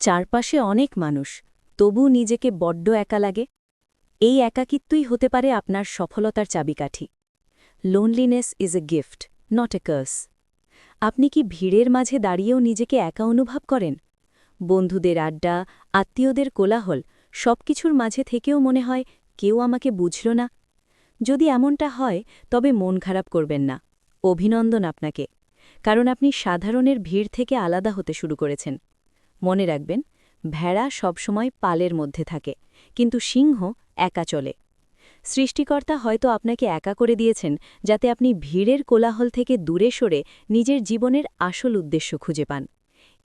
চারপাশে অনেক মানুষ, তবু নিজেকে বড্ড একা লাগে। এই একাকিত্বই হতে পারে আপনার সফলতার চাবিকাঠি। Loneliness is a gift, not a curse. আপনি কি ভিড়ের মাঝে দাঁড়িয়েও নিজেকে একা অনুভব করেন? বন্ধুদের আড্ডা, আত্মীয়দের কোলাহল, সবকিছুর মাঝে থেকেও মনে হয় কেউ আমাকে বুঝল না। যদি এমনটা হয়, তবে মন খারাপ করবেন না। অভিনন্দন আপনাকে, কারণ আপনি সাধারণের ভিড় থেকে আলাদা হতে শুরু করেছেন। মনে রাখবেন, ভেড়া সবসময় পালের মধ্যে থাকে, কিন্তু সিংহ একা চলে। সৃষ্টিকর্তা হয়তো আপনাকে একা করে দিয়েছেন, যাতে আপনি ভিড়ের কোলাহল থেকে দূরে সরে নিজের জীবনের আসল উদ্দেশ্য খুঁজে পান।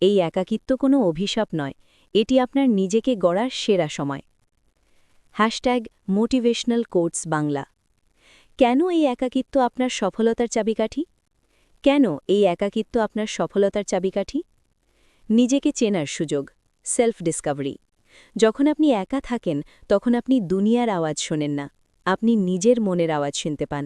এই একাকিত্ব কোনো অভিশাপ নয়, এটি আপনার নিজেকে গড়ার সেরা সময়। #Motivational quotes Bangla. কেন এই একাকিত্ব আপনার সফলতার চাবিকাঠি? কেন এই একাকিত্ব আপনার সফলতার চাবিকাঠি? নিজেকে চেনার সুযোগ, সেলফ ডিসকভারি। যখন আপনি একা থাকেন, তখন আপনি দুনিয়ার আওয়াজ শোনেন না, আপনি নিজের মনের আওয়াজ শুনতে পান।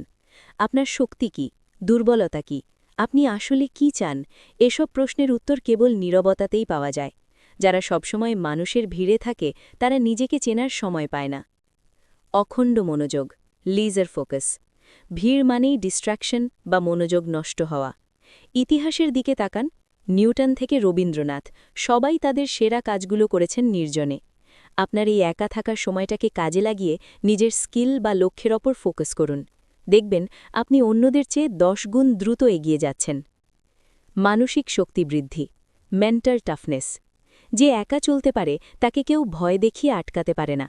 আপনার শক্তি কি, দুর্বলতা কি, আপনি আসলে কি চান, এসব প্রশ্নের উত্তর কেবল নীরবতাতেই পাওয়া যায়। যারা সবসময় মানুষের ভিড়ে থাকে, তারা নিজেকে চেনার সময় পায় না। অখণ্ড মনোযোগ, লিজার ফোকাস। ভিড় মানেই ডিস্ট্র্যাকশন বা মনোযোগ নষ্ট হওয়া। ইতিহাসের দিকে তাকান, নিউটন থেকে রবীন্দ্রনাথ, সবাই তাদের সেরা কাজগুলো করেছেন নির্জনে। আপনার এই একা থাকার সময়টাকে কাজে লাগিয়ে নিজের স্কিল বা লক্ষ্যের ওপর ফোকাস করুন। দেখবেন আপনি অন্যদের চেয়ে 10 গুণ দ্রুত এগিয়ে যাচ্ছেন। মানসিক শক্তি বৃদ্ধি, মেন্টাল টাফনেস। যে একা চলতে পারে, তাকে কেউ ভয় দেখিয়ে আটকাতে পারে না।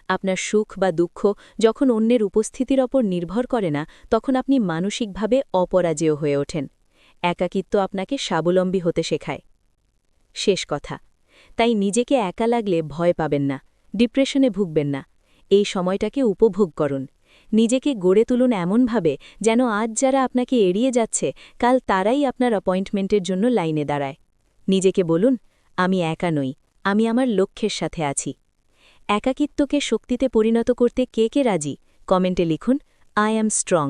আপনার সুখ বা দুঃখ যখন অন্যের উপস্থিতির ওপর নির্ভর করে না, তখন আপনি মানসিকভাবে অপরাজেয় হয়ে ওঠেন। একাকিত্ব আপনাকে স্বাবলম্বী হতে শেখায়। শেষ কথা, তাই নিজেকে একা লাগলে ভয় পাবেন না, ডিপ্রেশনে ভুগবেন না। এই সময়টাকে উপভোগ করুন। নিজেকে গড়ে তুলুন এমনভাবে যেন আজ যারা আপনাকে এড়িয়ে যাচ্ছে, কাল তারাই আপনার অ্যাপয়েন্টমেন্টের জন্য লাইনে দাঁড়ায়। নিজেকে বলুন, আমি একা নই, আমি আমার লক্ষ্যের সাথে আছি। একাকিত্বকে শক্তিতে পরিণত করতে কে কে রাজি? কমেন্টে লিখুন, আই অ্যাম স্ট্রং।